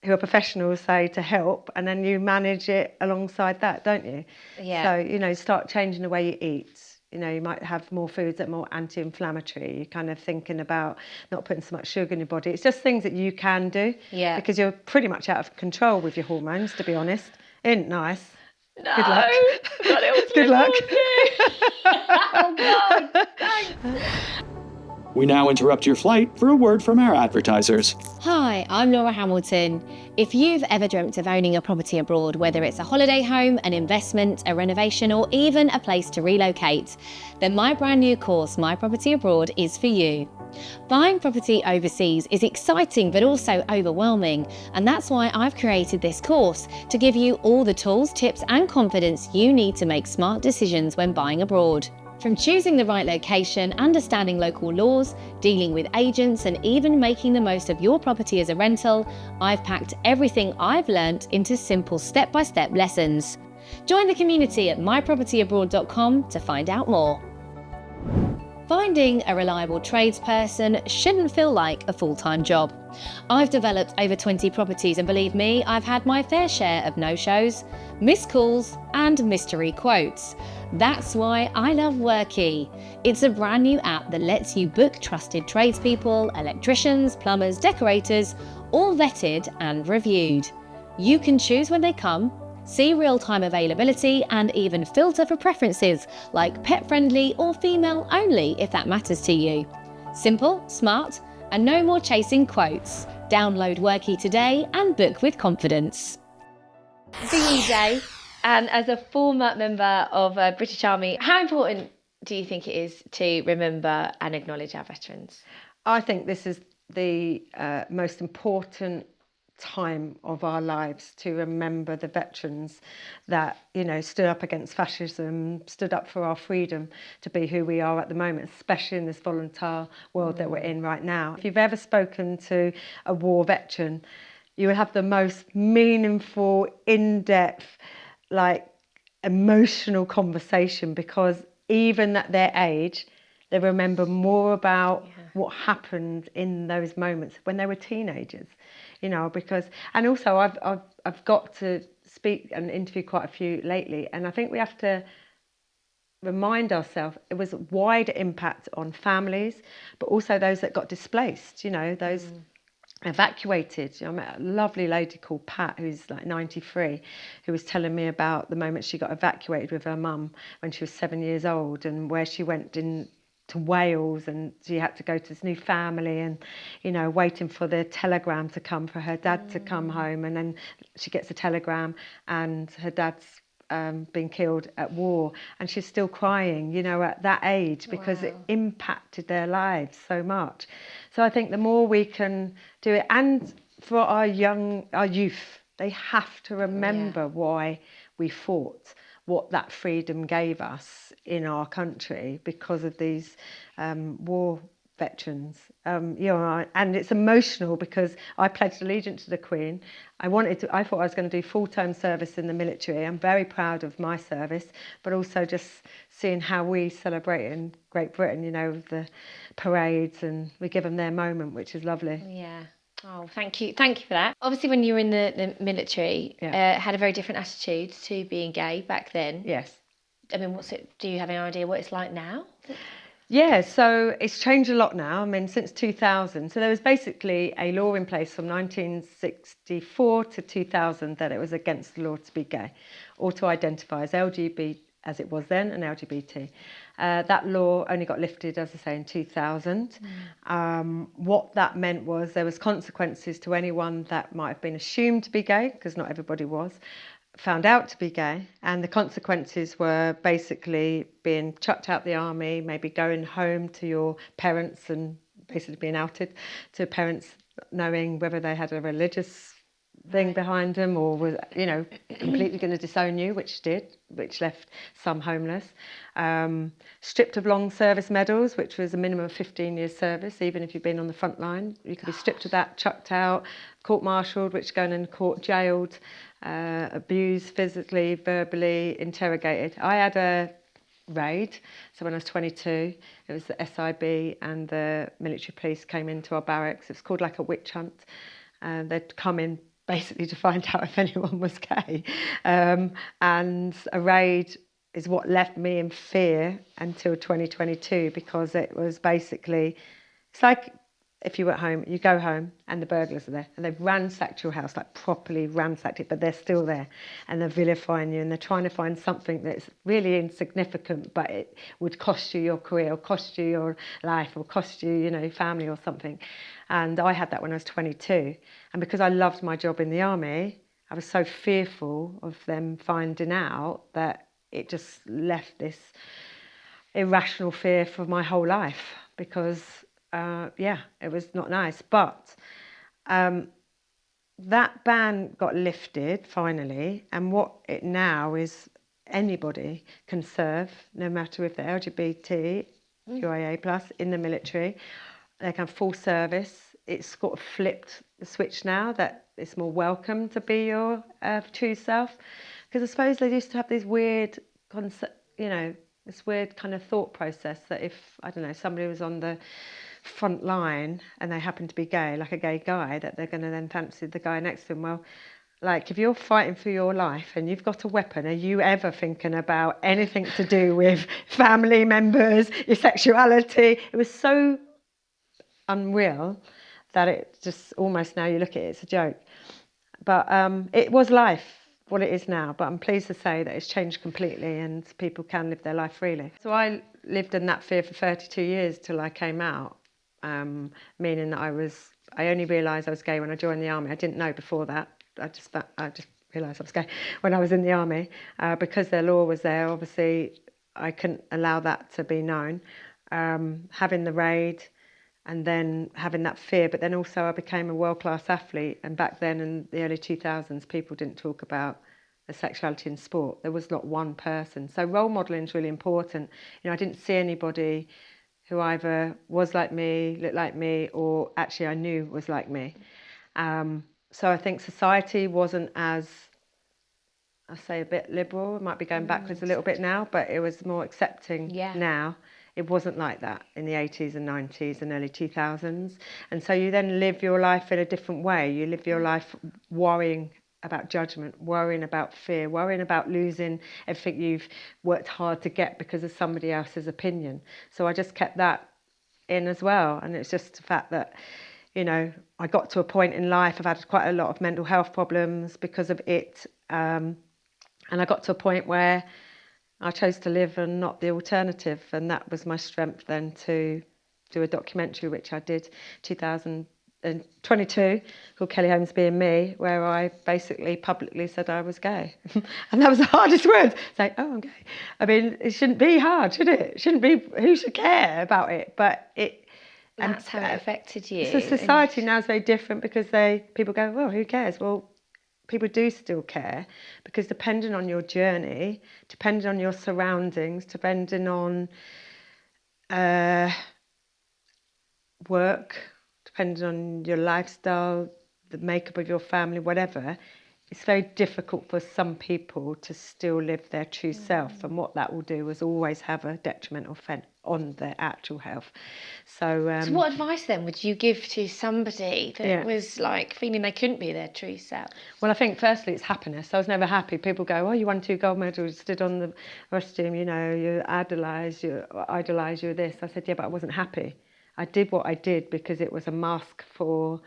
who are professionals say to help, and then you manage it alongside that, don't you? Yeah. So, start changing the way you eat. You might have more foods that are more anti-inflammatory. You're kind of thinking about not putting so much sugar in your body. It's just things that you can do. Yeah. Because you're pretty much out of control with your hormones, to be honest. Isn't nice? No. Good luck. God, it was Good luck. Oh, God. Thanks. We now interrupt your flight for a word from our advertisers. Hi, I'm Laura Hamilton. If you've ever dreamt of owning a property abroad, whether it's a holiday home, an investment, a renovation, or even a place to relocate, then my brand new course, My Property Abroad, is for you. Buying property overseas is exciting but also overwhelming, and that's why I've created this course to give you all the tools, tips and confidence you need to make smart decisions when buying abroad. From choosing the right location, understanding local laws, dealing with agents, and even making the most of your property as a rental, I've packed everything I've learnt into simple step-by-step lessons. Join the community at mypropertyabroad.com to find out more. Finding a reliable tradesperson shouldn't feel like a full-time job. I've developed over 20 properties, and believe me, I've had my fair share of no-shows, missed calls and mystery quotes. That's why I love Worky. It's a brand new app that lets you book trusted tradespeople, electricians, plumbers, decorators, all vetted and reviewed. You can choose when they come, see real-time availability, and even filter for preferences like pet-friendly or female-only if that matters to you. Simple, smart, and no more chasing quotes. Download Worky today and book with confidence. VE Day, and as a former member of British Army, how important do you think it is to remember and acknowledge our veterans? I think this is the most important time of our lives, to remember the veterans that stood up against fascism, stood up for our freedom to be who we are at the moment, especially in this volatile world that we're in right now. If you've ever spoken to a war veteran, you will have the most meaningful, in-depth, emotional conversation, because even at their age, they remember more about what happened in those moments when they were teenagers, and also I've got to speak and interview quite a few lately, and I think we have to remind ourselves it was a wider impact on families, but also those that got displaced, those evacuated. I met a lovely lady called Pat, who's like 93, who was telling me about the moment she got evacuated with her mum when she was 7 years old, and where she went in to Wales, and she had to go to this new family, and waiting for the telegram to come for her dad to come home, and then she gets a telegram and her dad's been killed at war, and she's still crying, at that age, because it impacted their lives so much. So I think the more we can do it, and for our youth, they have to remember why we fought, what that freedom gave us in our country because of these war veterans. And it's emotional because I pledged allegiance to the Queen. I thought I was going to do full-time service in the military. I'm very proud of my service, but also just seeing how we celebrate in Great Britain, with the parades, and we give them their moment, which is lovely. Yeah. Oh, thank you for that. Obviously, when you were in the military, had a very different attitude to being gay back then. Yes. I mean, do you have any idea what it's like now? Yeah, so it's changed a lot now. I mean, since 2000. So there was basically a law in place from 1964 to 2000 that it was against the law to be gay or to identify as LGBT, as it was then, and LGBT. That law only got lifted, as I say, in 2000. What that meant was there was consequences to anyone that might have been assumed to be gay, because not everybody was, found out to be gay, and the consequences were basically being chucked out the army, maybe going home to your parents and basically being outed to parents, knowing whether they had a religious thing behind them or was completely going to disown you, which left some homeless. Stripped of long service medals, which was a minimum of 15 years service, even if you've been on the front line. You could be stripped of that, chucked out, court-martialed, which going in court, jailed, abused physically, verbally, interrogated. I had a raid, so when I was 22, it was the SIB and the military police came into our barracks. It was called like a witch hunt. They'd come in basically to find out if anyone was gay. And a raid is what left me in fear until 2022, because it was basically, it's like if you were at home, you go home and the burglars are there and they've ransacked your house, like properly ransacked it, but they're still there and they're vilifying you and they're trying to find something that's really insignificant, but it would cost you your career or cost you your life or cost you, family or something. And I had that when I was 22. And because I loved my job in the army, I was so fearful of them finding out that it just left this irrational fear for my whole life, because it was not nice. But that ban got lifted finally, and what it now is, anybody can serve, no matter if they're LGBT, QIA plus, in the military. They can have full service. It's sort of flipped the switch now, that it's more welcome to be your true self. Because I suppose they used to have this weird this weird kind of thought process that if, I don't know, somebody was on the front line and they happen to be gay, like a gay guy, that they're going to then fancy the guy next to them. Well, like, if you're fighting for your life and you've got a weapon, are you ever thinking about anything to do with family members, your sexuality? It was so unreal that it just almost, now you look at it, it's a joke. But it was life, what it is now, but I'm pleased to say that it's changed completely and people can live their life freely. So I lived in that fear for 32 years till I came out, meaning that I only realised I was gay when I joined the army. I didn't know before that. I just realised I was gay when I was in the army. Because their law was there, obviously I couldn't allow that to be known. Having the raid and then having that fear, but then also I became a world-class athlete, and back then in the early 2000s people didn't talk about the sexuality in sport. There was not one person. So role modelling is really important. I didn't see anybody who either was like me, looked like me, or actually I knew was like me. So I think society wasn't as, I say, a bit liberal. It might be going backwards a little bit now, but it was more accepting now. It wasn't like that in the 80s and 90s and early 2000s. And so you then live your life in a different way. You live your life worrying about judgment, worrying about fear, worrying about losing everything you've worked hard to get because of somebody else's opinion. So I just kept that in as well. And it's just the fact that, I got to a point in life, I've had quite a lot of mental health problems because of it. And I got to a point where I chose to live and not the alternative. And that was my strength then to do a documentary, which I did 2022, called Kelly Holmes Being Me, where I basically publicly said I was gay. And that was the hardest word. Say, oh, I'm gay. I mean, it shouldn't be hard, should it? It shouldn't be, who should care about it? But that's how it affected you. So society now is very different because people go, well, who cares? Well, people do still care, because depending on your journey, depending on your surroundings, depending on work, depending on your lifestyle, the makeup of your family, whatever, it's very difficult for some people to still live their true self. And what that will do is always have a detrimental effect on their actual health. So what advice then would you give to somebody that was like feeling they couldn't be their true self? Well, I think firstly it's happiness. I was never happy. People go, oh, you won 2 gold medals, you stood on the rostrum, you idolise, you this. I said, yeah, but I wasn't happy. I did what I did because it was a mask for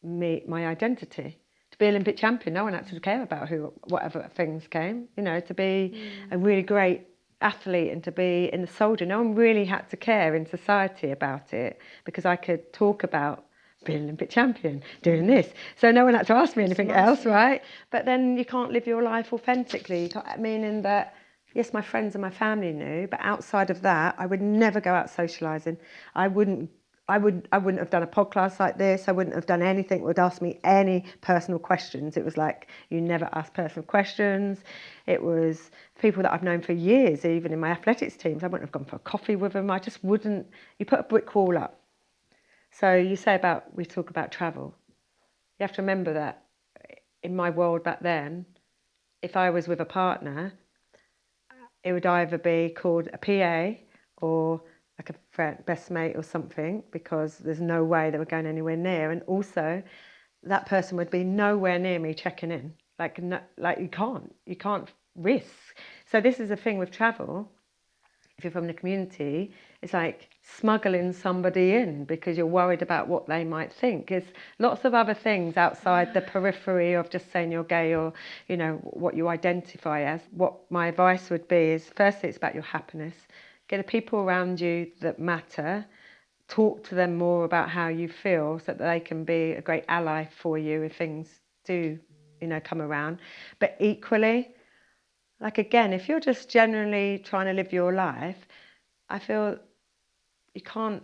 me, my identity. To be Olympic champion, no one had to care about whatever things came. To be a really great athlete and to be in the soldier, no one really had to care in society about it, because I could talk about being Olympic champion, doing this. So no one had to ask me anything else, right? But then you can't live your life authentically, meaning that, yes, my friends and my family knew, but outside of that, I would never go out socialising. I wouldn't have done a podcast like this. I wouldn't have done anything that would ask me any personal questions. It was like, you never ask personal questions. It was people that I've known for years, even in my athletics teams. I wouldn't have gone for a coffee with them. I just wouldn't. You put a brick wall up. So we talk about travel. You have to remember that in my world back then, if I was with a partner, it would either be called a PA or like a friend, best mate or something, because there's no way they were going anywhere near. And also, that person would be nowhere near me checking in. You can't risk. So this is the thing with travel. If you're from the community, it's like smuggling somebody in because you're worried about what they might think. There's lots of other things outside the periphery of just saying you're gay or, what you identify as. What my advice would be is, firstly, it's about your happiness. Get the people around you that matter. Talk to them more about how you feel so that they can be a great ally for you if things do, come around. But equally, again, if you're just generally trying to live your life, I feel you can't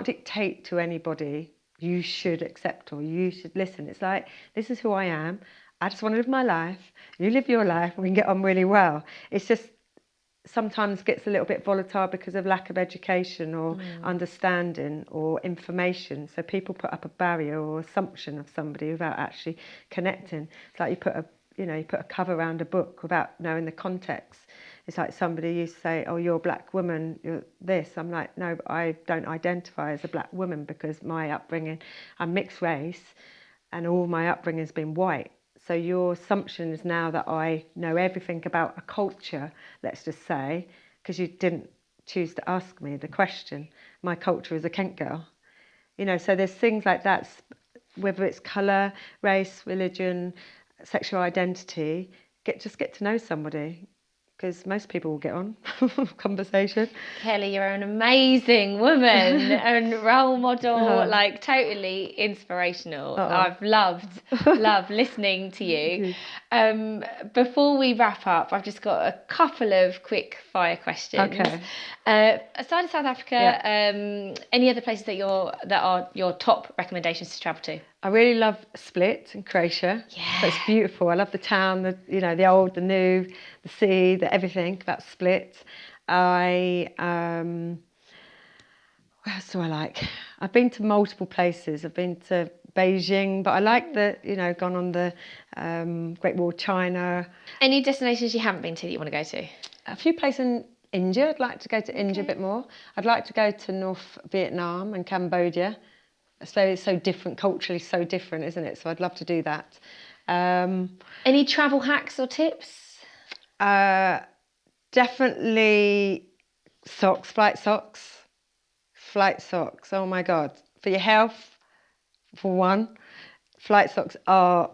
dictate to anybody you should accept or you should listen. It's like, this is who I am. I just want to live my life. You live your life and we can get on really well. It's just sometimes gets a little bit volatile because of lack of education or understanding or information. So people put up a barrier or assumption of somebody without actually connecting. It's like you put a cover around a book without knowing the context. It's like somebody used to say, oh, you're a black woman, you're this. I'm like, no, but I don't identify as a black woman because my upbringing, I'm mixed race and all my upbringing has been white. So your assumption is now that I know everything about a culture, let's just say, because you didn't choose to ask me the question. My culture is a Kent girl. So there's things like that, whether it's colour, race, religion, sexual identity, get to know somebody, because most people will get on conversation. Kelly, you're an amazing woman and role model, totally inspirational. I've loved listening to you. Before we wrap up, I've just got a couple of quick fire questions. Okay. Aside of South Africa, any other places that are your top recommendations to travel to? I really love Split in Croatia. Yeah. So it's beautiful. I love the town, the old, the new, the sea, the everything about Split. Where else do I like? I've been to multiple places. I've been to Beijing, but I like gone on the Great Wall of China. Any destinations you haven't been to that you want to go to? A few places in India. I'd like to go to India a bit more. I'd like to go to North Vietnam and Cambodia. So it's so different, culturally so different, isn't it? So I'd love to do that. Any travel hacks or tips? Definitely socks, flight socks. Oh my God. For your health, for one. Flight socks are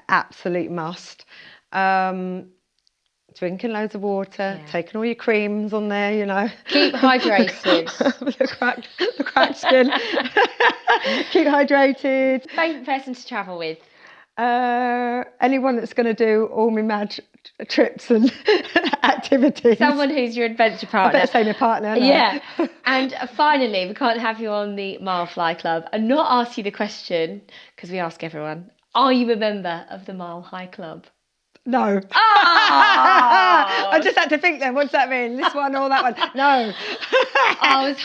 absolute must. Drinking loads of water, taking all your creams on there, you know. Keep hydrated. the cracked skin. Keep hydrated. Favourite person to travel with? Anyone that's going to do all my mad trips and activities. Someone who's your adventure partner. I better say my partner. No. Yeah. And finally, we can't have you on the Mile Fly Club and not ask you the question, because we ask everyone, are you a member of the Mile High Club? No. Oh! I just had to think then, what does that mean? This one or that one? No. I was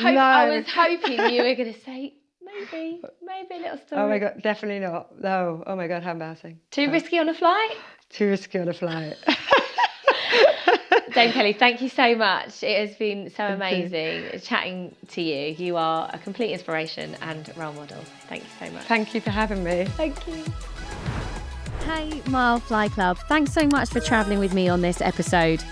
hoping you were going to say, maybe a little story. Oh my God, definitely not. No. Oh my God, how embarrassing. Too risky on a flight? Too risky on a flight. Dame Kelly, thank you so much. It has been so amazing chatting to you. You are a complete inspiration and role model. Thank you so much. Thank you for having me. Thank you. Hey, Mile Fly Club. Thanks so much for travelling with me on this episode.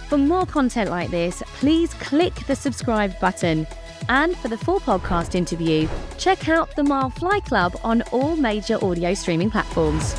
For more content like this, please click the subscribe button. And for the full podcast interview, check out the Mile Fly Club on all major audio streaming platforms.